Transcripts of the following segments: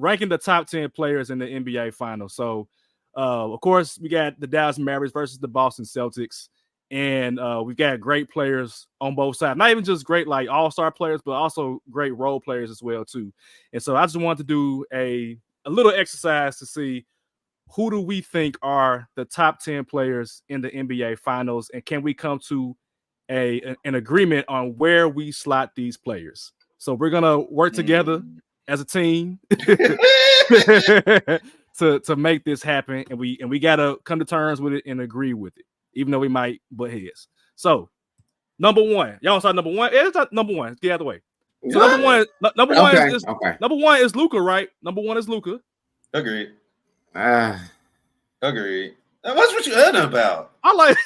ranking the top 10 players in the NBA Finals. So, of course, we got the Dallas Mavericks versus the Boston Celtics. And we've got great players on both sides. Not even just great like all-star players, but also great role players as well too. And so I just wanted to do a little exercise to see who do we think are the top 10 players in the NBA Finals, and can we come to an agreement on where we slot these players? So we're gonna work together as a team to make this happen, and we gotta come to terms with it and agree with it, even though we might butt heads. So number one, y'all saw number one. It's not number one. Get out of the way. So number one is number one is Luka, right? Number one is Luka. Agreed. Agreed. What's what you other about? I like.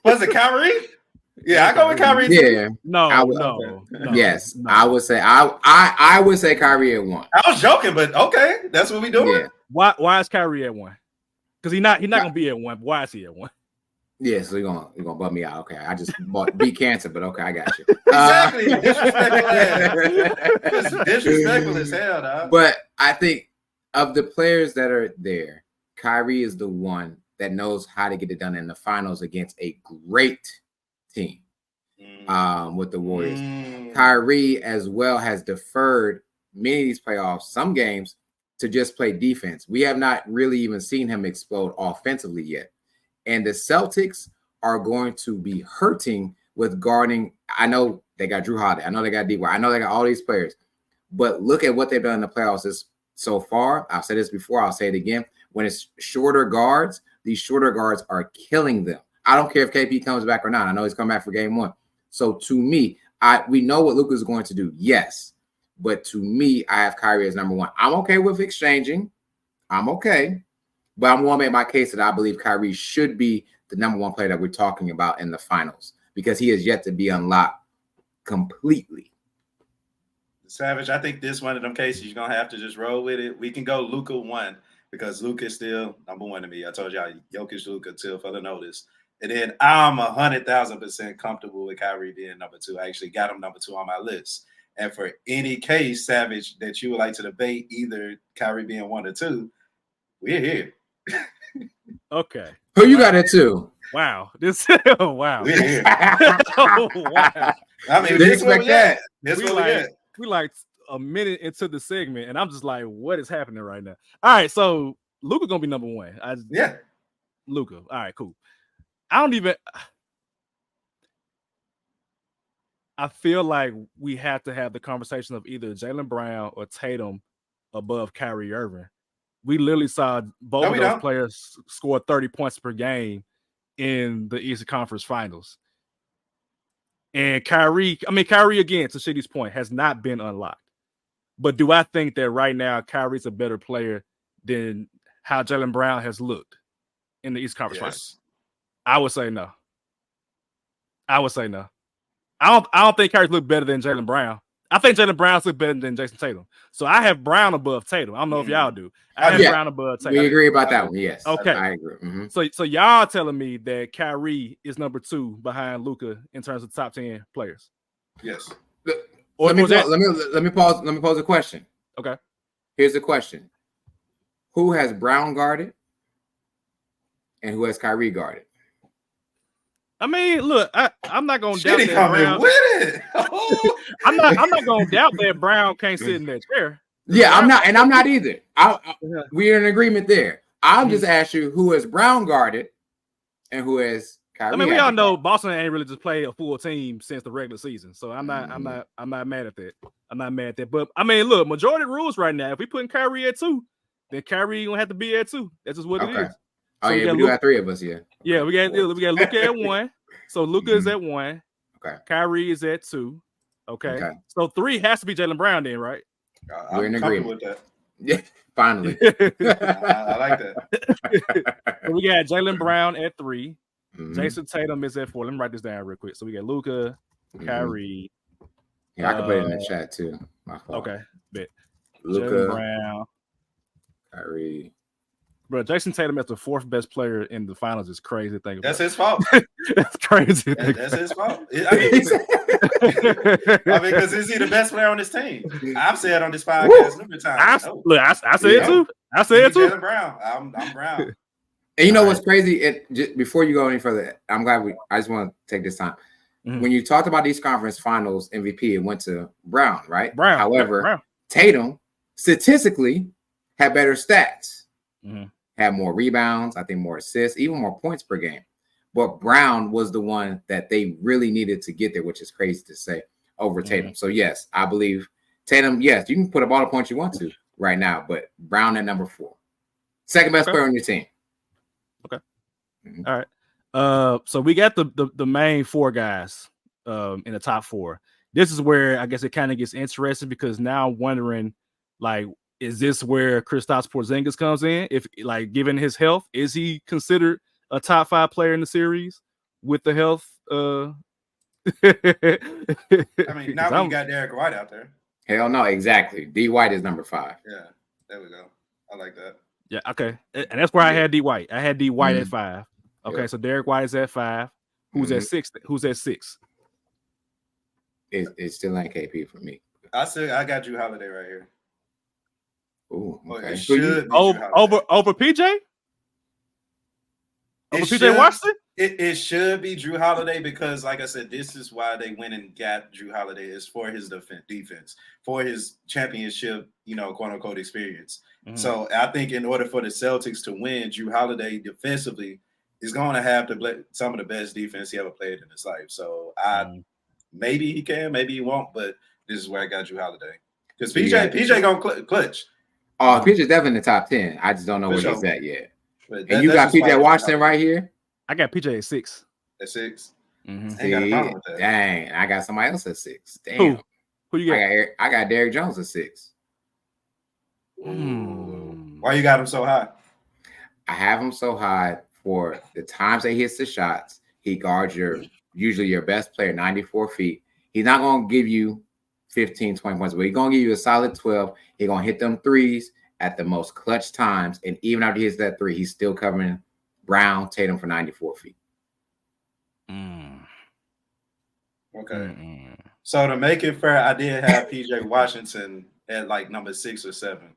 Was it Kyrie? Yeah, I go with Kyrie. Yeah. No. Yes, no. I would say I would say Kyrie at 1. I was joking, but okay, that's what we doing. Yeah. Why is Kyrie at 1? Because he's not gonna be at 1. Why is he at 1? Yeah, so you're gonna bum me out. Okay, I just beat cancer, but okay, I got you. Exactly. Disrespectful as hell, dog. But I think of the players that are there, Kyrie is the one that knows how to get it done in the finals against a great team with the Warriors. Kyrie as well has deferred many of these playoffs, some games, to just play defense. We have not really even seen him explode offensively yet. And the Celtics are going to be hurting with guarding. I know they got Drew Holiday. I know they got D-Wade. I know they got all these players. But look at what they've done in the playoffs so far. I've said this before. I'll say it again. When it's shorter guards, these shorter guards are killing them. I don't care if KP comes back or not. I know he's coming back for game 1. So to me, we know what Luka is going to do. Yes. But to me, I have Kyrie as number 1. I'm okay with exchanging. I'm okay. But I'm going to make my case that I believe Kyrie should be the number 1 player that we're talking about in the finals because he is yet to be unlocked completely. Savage, I think this one of them cases you're going to have to just roll with it. We can go Luka 1 because Luka is still number 1 to me. I told y'all Jokic, Luka till further notice. And then I'm 100,000% comfortable with Kyrie being number 2. I actually got him number 2 on my list. And for any case, Savage, that you would like to debate either Kyrie being 1 or 2, we're here. Okay. Who you got at 2? Wow. This wow. We're here. Oh, wow. I mean, didn't expect that. We like a minute into the segment, and I'm just like, what is happening right now? All right, so Luka gonna be number 1. Luka. All right, cool. I feel like we have to have the conversation of either Jaylen Brown or Tatum above Kyrie Irving. We literally saw both of those players score 30 points per game in the Eastern Conference Finals. And Kyrie, again, to Shitty's point, has not been unlocked. But do I think that right now Kyrie's a better player than how Jaylen Brown has looked in the Eastern Conference Finals? I would say no. I don't think Kyrie's looked better than Jaylen Brown. I think Jaylen Brown's look better than Jason Tatum. So I have Brown above Tatum. I don't know if y'all do. I have Brown above Tatum. We agree about that one, yes. Okay. I agree. Mm-hmm. So y'all telling me that Kyrie is number 2 behind Luka in terms of top 10 players? Yes. Let me pose a question. Okay. Here's the question. Who has Brown guarded and who has Kyrie guarded? I mean, look, I'm not gonna doubt that Brown. With it. I'm not gonna doubt that Brown can't sit in that chair. Yeah, I'm not either. We're in agreement there. I'll just ask you who has Brown guarded and who has Kyrie. I mean, we all know Boston ain't really just played a full team since the regular season, so I'm not mad at that. I'm not mad at that. But I mean, look, majority rules right now. If we putting Kyrie at 2, then Kyrie gonna have to be at 2. That's just what it is. So we do have 3 of us, yeah. Yeah, we got Luka at 1. So Luka is at 1. Okay. Kyrie is at 2. Okay. So 3 has to be Jaylen Brown then, right? We're in agreement with that. Yeah, finally. I like that. So we got Jaylen Brown at 3. Jason Tatum is at 4. Let me write this down real quick. So we got Luka, Kyrie. Yeah, I can put it in the chat too. My fault. Okay. Bet. Luka, Brown, Kyrie. Bro, Jason Tatum as the 4th best player in the finals is crazy to think about. That's his fault. That's crazy. That's his fault. I mean, because is he the best player on this team? I've said on this podcast numerous times. I said it too. I said it too. Jaylen Brown. I'm Brown. And you know what's crazy? Before you go any further, I'm glad I just want to take this time. Mm-hmm. When you talked about these conference finals MVP, it went to Brown, right? However, Tatum statistically had better stats, had more rebounds, I think more assists, even more points per game. But Brown was the one that they really needed to get there, which is crazy to say, over Tatum. So yes, I believe Tatum. Yes, you can put up all the points you want to right now, but Brown at number 4, second best player on your team. Okay. All right. So we got the main 4 guys in the top 4. This is where I guess it kind of gets interesting because now I'm wondering, like, is this where Kristaps Porzingis comes in? If, like, given his health, is he considered a top 5 player in the series with the health? I mean, now we got Derek White out there. Hell no, exactly. D White is number 5. Yeah, there we go. I like that. Yeah, okay. And that's where I had D White. I had D White at 5. Okay, so Derek White is at 5. Who's at 6? Who's at 6? It still ain't KP for me. I got Drew Holiday right here. Ooh, okay. Over PJ? Over PJ Washington? It should be Drew Holiday because, like I said, this is why they went and got Drew Holiday, is for his defense, for his championship, quote unquote experience. So I think in order for the Celtics to win, Drew Holiday defensively is going to have some of the best defense he ever played in his life. So maybe he can, maybe he won't, but this is where I got Drew Holiday because PJ gonna clutch. Oh, PJ's definitely in the top 10. I just don't know where he's at yet. And you got PJ Washington right here. I got PJ at 6. At 6. See, dang, I got somebody else at 6. Damn. Who you got? I got Derrick Jones at 6. Why you got him so high? I have him so high for the times that he hits the shots. He guards usually your best player 94 feet. He's not going to give you 15, 20 points, but he's going to give you a solid 12. He's going to hit them threes at the most clutch times. And even after he hits that 3, he's still covering Brown, Tatum for 94 feet. Okay. So to make it fair, I did have PJ Washington at like number 6 or 7.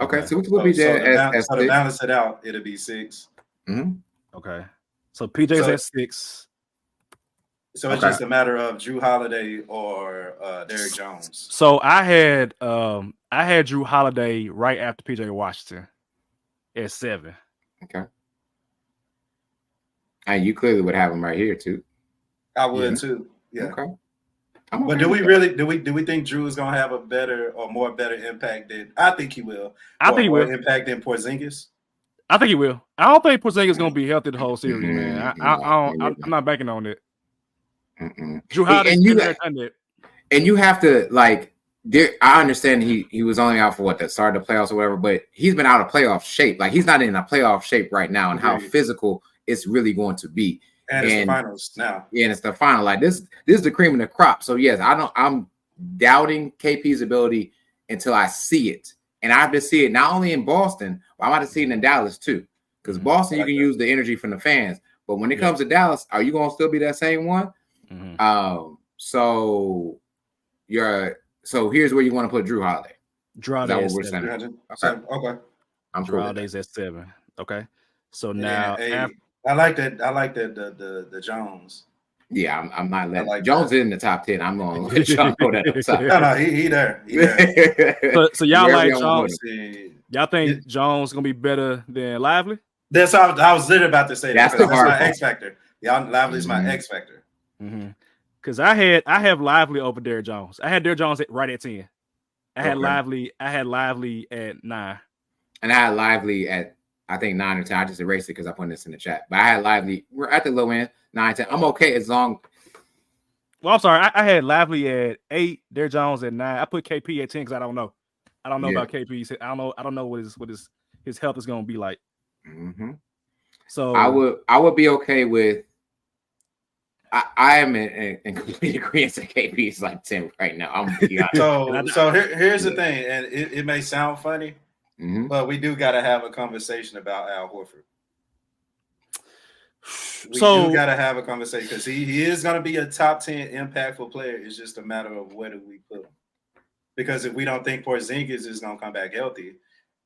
Okay, so which would be there? So to balance it out, it'll be 6. Okay. So PJ's at 6. So it's just a matter of Drew Holiday or Derrick Jones. So I had Drew Holiday right after PJ Washington at 7. Okay. And you clearly would have him right here too. I would too. Yeah. Okay. But do we think Drew is gonna have a better impact than I think he will? I think he will impact than Porzingis. I think he will. I don't think Porzingis is gonna be healthy the whole series, man. I'm not banking on it. Drew Holiday and you have to like. I understand he was only out for the start of the playoffs or whatever, but he's been out of playoff shape. Like he's not in a playoff shape right now, and how physical it's really going to be. And it's the finals now. Yeah, and it's the final. Like this is the cream of the crop. So yes, I'm doubting KP's ability until I see it, and I have to see it not only in Boston, but I'm about to see it in Dallas too. Because Boston, you can use the energy from the fans, but when it comes to Dallas, are you going to still be that same one? So here's where you want to put Drew Holiday. Drew Holiday is 7. Okay. Drew Holiday's at 7. Okay. So now I like that. I like that the Jones. Yeah, I'm not letting Jones in the top 10. I'm going to let John go that top. No, he there. He there. So y'all like Jones? Y'all think Jones is gonna be better than Lively? That's how I was literally about to say. That's my X factor. Y'all Lively is my X factor. Because I have Lively over Derrick Jones. I had Derrick Jones right at 10. I had Lively at 9. And I had Lively at I think 9 or 10. I just erased it because I put this in the chat. But I had Lively. We're at the low end, 9, 10. I'm okay as long. Well, I'm sorry. I had Lively at 8, Derrick Jones at 9. I put KP at 10 because I don't know. I don't know about KP. I don't know what his health is going to be like. So I would be okay with. I am in complete agreement that KP is like 10 right now. I'm so here's the thing, and it may sound funny, But we do got to have a conversation about Al Horford. We do got to have a conversation because he is going to be a top 10 impactful player. It's just a matter of where do we put him. Because if we don't think Porzingis is going to come back healthy,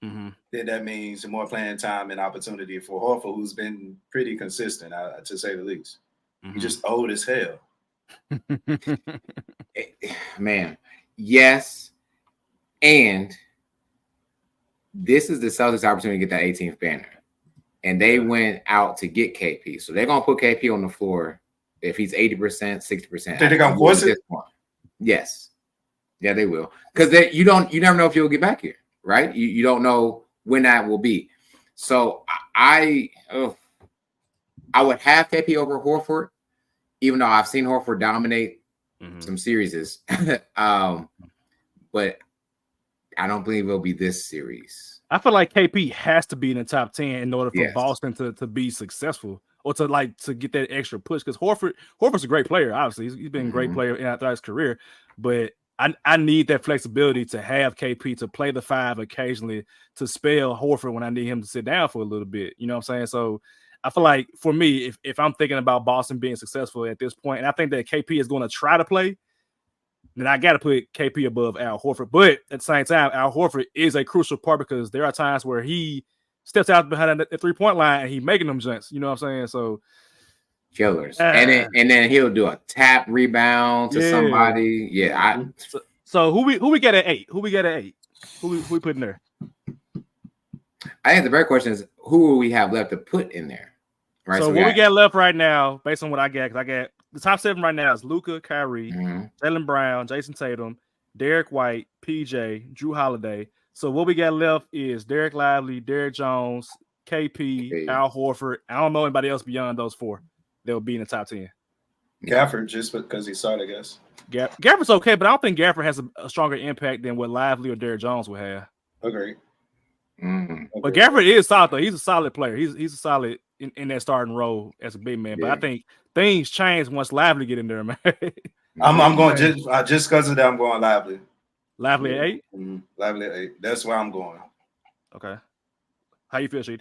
then that means more playing time and opportunity for Horford, who's been pretty consistent, to say the least. He's just old as hell. Man, yes. And this is the Celtics' opportunity to get that 18th banner. And they went out to get KP. So they're going to put KP on the floor if he's 80%, 60%. Think they're going to force it? Yes. Yeah, they will. Because you never know if you'll get back here, right? You don't know when that will be. So I would have KP over Horford, even though I've seen Horford dominate some series. But I don't believe it'll be this series. I feel like KP has to be in the top 10 in order for Boston to be successful or to get that extra push. Because Horford's a great player, obviously. He's been a great player throughout his career. But I need that flexibility to have KP to play the 5 occasionally to spell Horford when I need him to sit down for a little bit. You know what I'm saying? So I feel like for me, if I'm thinking about Boston being successful at this point, and I think that KP is going to try to play, then I got to put KP above Al Horford. But at the same time, Al Horford is a crucial part because there are times where he steps out behind the 3-point line and he's making them jumps. You know what I'm saying? So killers. And then he'll do a tap rebound to somebody. Yeah. So who we get at 8? Who we get at 8? Who we put in there? I think the better question is who will we have left to put in there? Right. So what we got left right now, based on what I got, because I got the top 7 right now is Luka, Kyrie, Jaylen Brown, Jason Tatum, Derek White, PJ, Drew Holiday. So what we got left is Derek Lively, Derek Jones, KP, Al Horford. I don't know anybody else beyond those 4 that will be in the top 10. Gafford, just because he started, I guess. Gafford's okay, but I don't think Gafford has a stronger impact than what Lively or Derek Jones would have. Agreed. But Gafford is solid, though. He's a solid player. He's a solid in that starting role as a big man. But I think things change once Lively get in there, man. I'm going just because of that. I'm going Lively. Lively at 8. Lively at 8. That's where I'm going. Okay. How you feel, Sheed?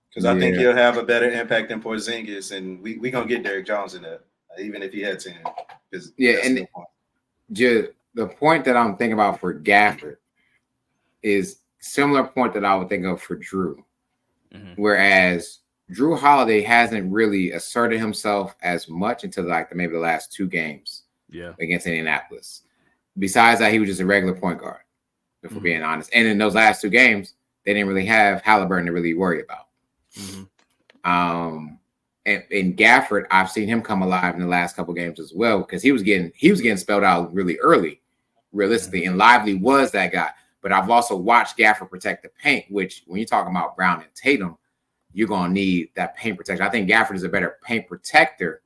Because I think he'll have a better impact than Porzingis, and we gonna get Derek Jones in there, even if he had 10. And the point that I'm thinking about for Gafford is similar point that I would think of for Drew. Whereas Drew Holiday hasn't really asserted himself as much until maybe the last 2 games against Indianapolis. Besides that, he was just a regular point guard, if we're being honest. And in those last 2 games, they didn't really have Halliburton to really worry about. And Gafford, I've seen him come alive in the last couple games as well because he was getting spelled out really early, realistically. And Lively was that guy. But I've also watched Gafford protect the paint, which when you're talking about Brown and Tatum, you're going to need that paint protection. I think Gafford is a better paint protector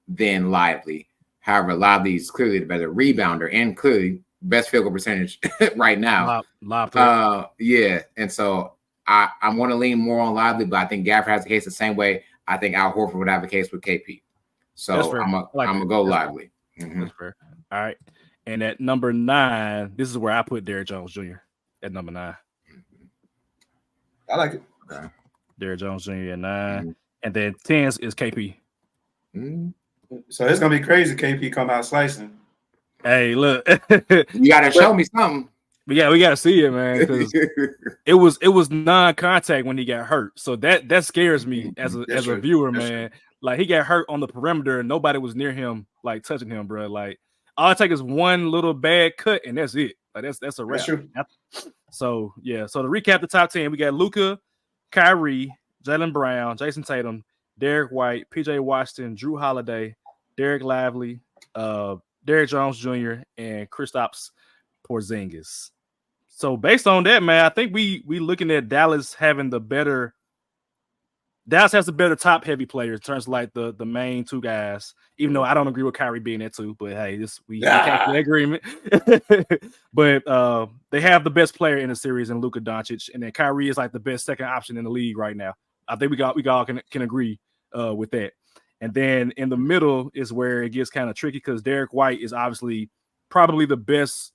than Lively. However, Lively is clearly the better rebounder and clearly best field goal percentage right now. And so I'm going to lean more on Lively, but I think Gafford has the case the same way I think Al Horford would have a case with KP. So I'm going to go Lively. That's fair. All right. And at number 9, this is where I put Derek Jones Jr. at number 9. I like it. Okay. Derek Jones Jr. at 9. And then 10 is KP. So it's going to be crazy KP come out slicing. Hey, look. You got to show me something. We got to see it, man. Because it was non-contact when he got hurt. So that scares me as a viewer, man. Like, he got hurt on the perimeter and nobody was near him, like, touching him, bro. Like, all it takes is one little bad cut, and that's it. Like that's a wrap. So to recap the top 10, we got Luka, Kyrie, Jaylen Brown, Jason Tatum, Derek White, PJ Washington, Drew Holiday, Derek Lively, Derek Jones Jr., and Kristaps Porzingis. So based on that, man, I think we looking at Dallas having the better. Dallas has the better top-heavy players in terms of like the main 2 guys, even though I don't agree with Kyrie being there too. But hey, we can't get agreement. But they have the best player in the series in Luka Doncic, and then Kyrie is like the best second option in the league right now. I think we all can agree with that. And then in the middle is where it gets kind of tricky because Derek White is obviously probably the best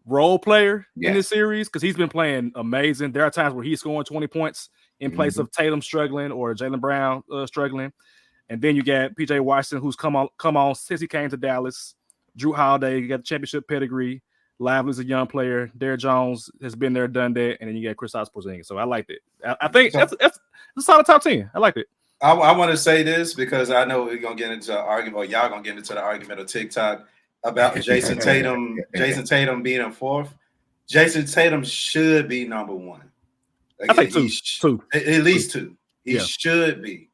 role player in this series because he's been playing amazing. There are times where he's scoring 20 points in place of Tatum struggling or Jaylen Brown struggling. And then you got PJ Washington, who's come on since he came to Dallas. Drew Holiday, you got the championship pedigree. Lively's a young player. Derrick Jones has been there, done that. And then you got Kristaps Porzingis. So I liked it. I think that's a solid top 10. I liked it. I want to say this because I know we're going to get into an argument, or y'all going to get into the argument of TikTok about Jason Tatum being in fourth. Jason Tatum should be number one. Again, I think two. At least two. He should be.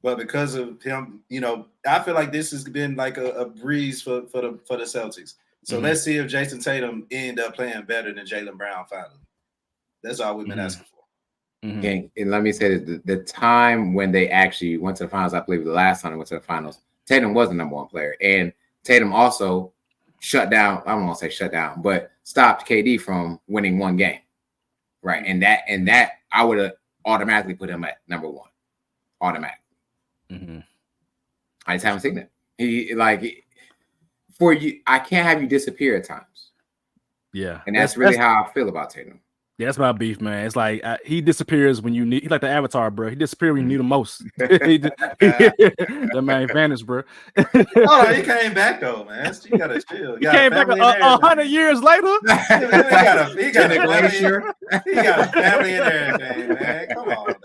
But because of him, I feel like this has been like a breeze for the Celtics. So let's see if Jason Tatum end up playing better than Jaylen Brown finally. That's all we've been asking for. Okay, and let me say that the time when they actually went to the finals, I believe the last time they went to the finals, Tatum was the number one player. And Tatum also shut down, I don't want to say shut down, but stopped KD from winning one game. Right. And that I would have automatically put him at number one. Automatic. I just haven't seen it. For you, I can't have you disappear at times. Yeah, and that's really how I feel about Tatum. Yeah, that's my beef, man. It's like he disappears when you need. He's like the Avatar, bro. He disappears when you need him most. The man vanished, bro. Oh, he came back though, man. You gotta chill. He came back 100 years later. he got a glacier. He got a family and everything, man. Come on,